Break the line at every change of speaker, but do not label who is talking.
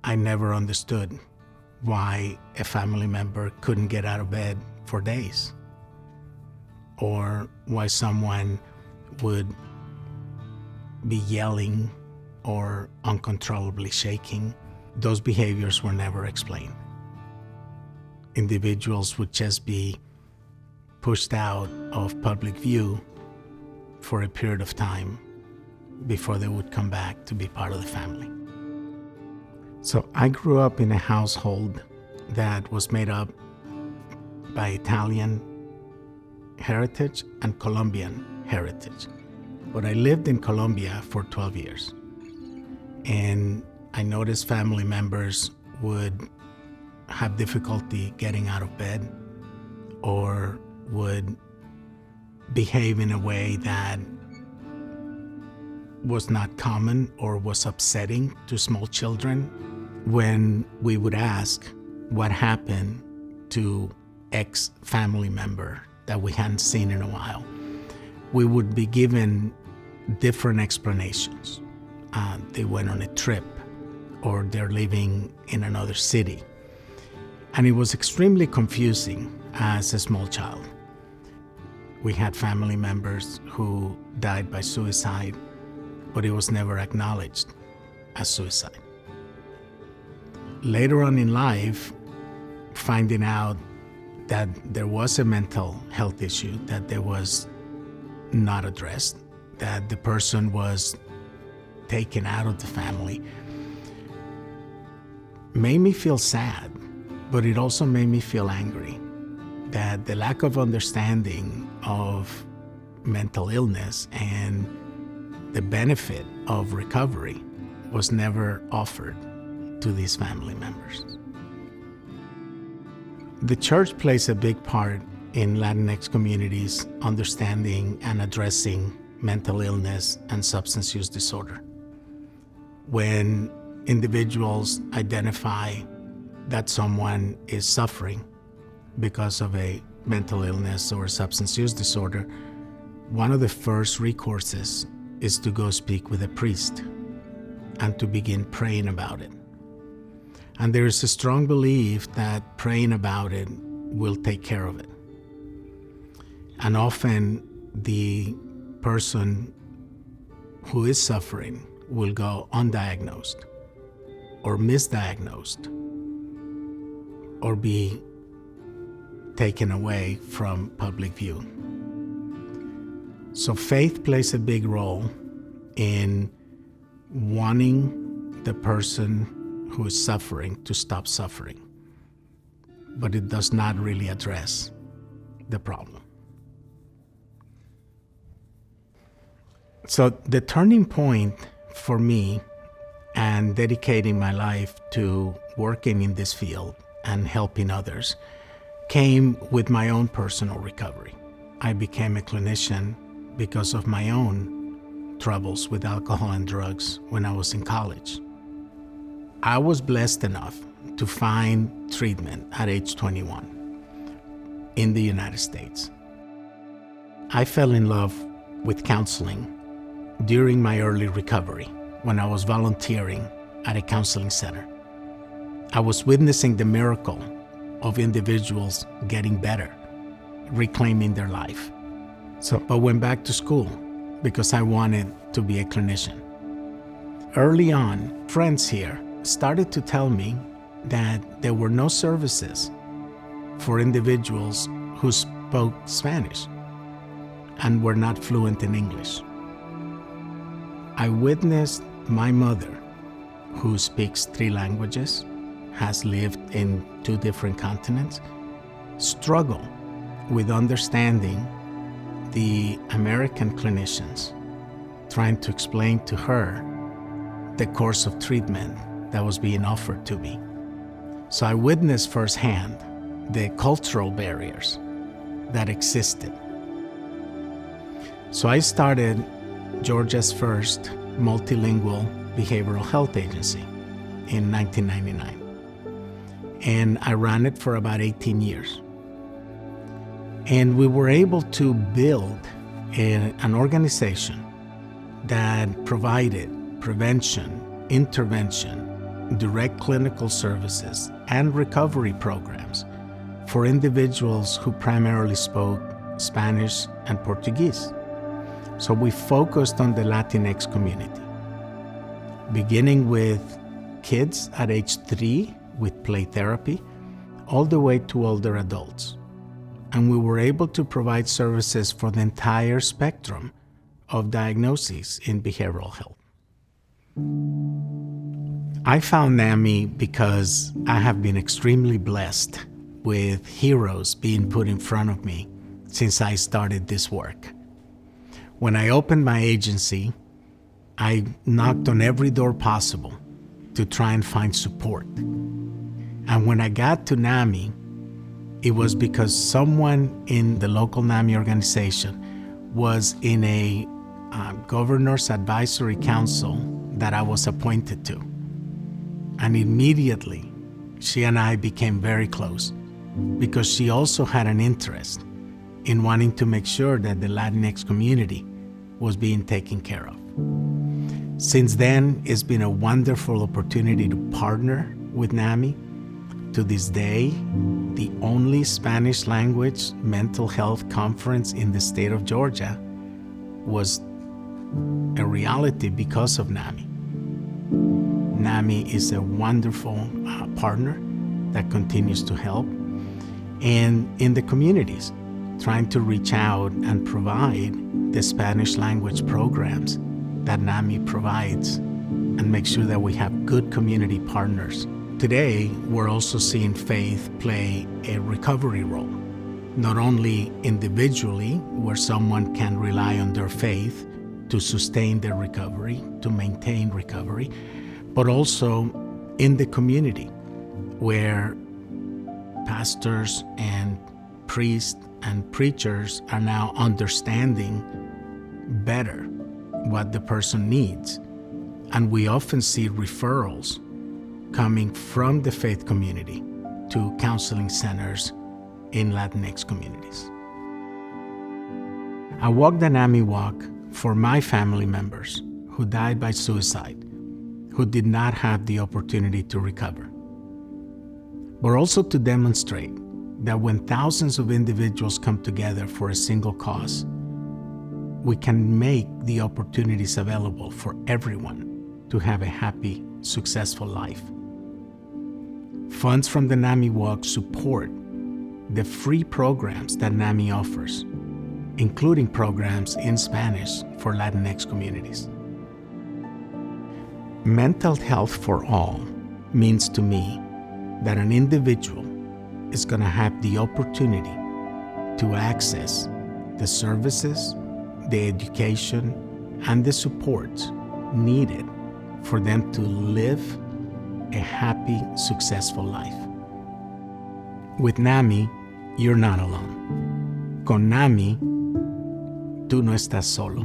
I never understood why a family member couldn't get out of bed for days, or why someone would be yelling or uncontrollably shaking. Those behaviors were never explained. Individuals would just be pushed out of public view for a period of time before they would come back to be part of the family. So I grew up in a household that was made up by Italian heritage and Colombian heritage. But I lived in Colombia for 12 years. And I noticed family members would have difficulty getting out of bed or would behave in a way that was not common or was upsetting to small children. When we would ask what happened to X family member that we hadn't seen in a while, we would be given different explanations. They went on a trip, or they're living in another city. And it was extremely confusing as a small child. We had family members who died by suicide, but it was never acknowledged as suicide. Later on in life, finding out that there was a mental health issue that there was not addressed, that the person was taken out of the family, made me feel sad, but it also made me feel angry that the lack of understanding of mental illness and the benefit of recovery was never offered to these family members. The church plays a big part in Latinx communities understanding and addressing mental illness and substance use disorder. When individuals identify that someone is suffering because of a mental illness or substance use disorder, one of the first recourses is to go speak with a priest and to begin praying about it. And there is a strong belief that praying about it will take care of it. And often the person who is suffering will go undiagnosed or misdiagnosed or be taken away from public view. So faith plays a big role in wanting the person who is suffering to stop suffering, but it does not really address the problem. So the turning point for me and dedicating my life to working in this field and helping others came with my own personal recovery. I became a clinician because of my own troubles with alcohol and drugs when I was in college. I was blessed enough to find treatment at age 21 in the United States. I fell in love with counseling during my early recovery when I was volunteering at a counseling center. I was witnessing the miracle of individuals getting better, reclaiming their life. So I went back to school because I wanted to be a clinician. Early on, friends here started to tell me that there were no services for individuals who spoke Spanish and were not fluent in English. I witnessed my mother, who speaks 3 languages, has lived in 2 different continents, struggle with understanding the American clinicians trying to explain to her the course of treatment that was being offered to me. So I witnessed firsthand the cultural barriers that existed. So I started Georgia's first multilingual behavioral health agency in 1999. And I ran it for about 18 years. And we were able to build an organization that provided prevention, intervention, direct clinical services and recovery programs for individuals who primarily spoke Spanish and Portuguese. So we focused on the Latinx community, beginning with kids at age 3 with play therapy, all the way to older adults. And we were able to provide services for the entire spectrum of diagnoses in behavioral health. I found NAMI because I have been extremely blessed with heroes being put in front of me since I started this work. When I opened my agency, I knocked on every door possible to try and find support. And when I got to NAMI, it was because someone in the local NAMI organization was in a governor's advisory council that I was appointed to. And immediately, she and I became very close because she also had an interest in wanting to make sure that the Latinx community was being taken care of. Since then, it's been a wonderful opportunity to partner with NAMI. To this day, the only Spanish language mental health conference in the state of Georgia was a reality because of NAMI. NAMI is a wonderful partner that continues to help, and in the communities, trying to reach out and provide the Spanish language programs that NAMI provides and make sure that we have good community partners. Today, we're also seeing faith play a recovery role, not only individually, where someone can rely on their faith to sustain their recovery, to maintain recovery, but also in the community, where pastors and priests and preachers are now understanding better what the person needs. And we often see referrals coming from the faith community to counseling centers in Latinx communities. I walk the NAMI walk for my family members who died by suicide, who did not have the opportunity to recover, but also to demonstrate that when thousands of individuals come together for a single cause, we can make the opportunities available for everyone to have a happy, successful life. Funds from the NAMI Walk support the free programs that NAMI offers, including programs in Spanish for Latinx communities. Mental health for all means to me that an individual is going to have the opportunity to access the services, the education, and the supports needed for them to live a happy, successful life. With NAMI, you're not alone. Con NAMI, tú no estás solo.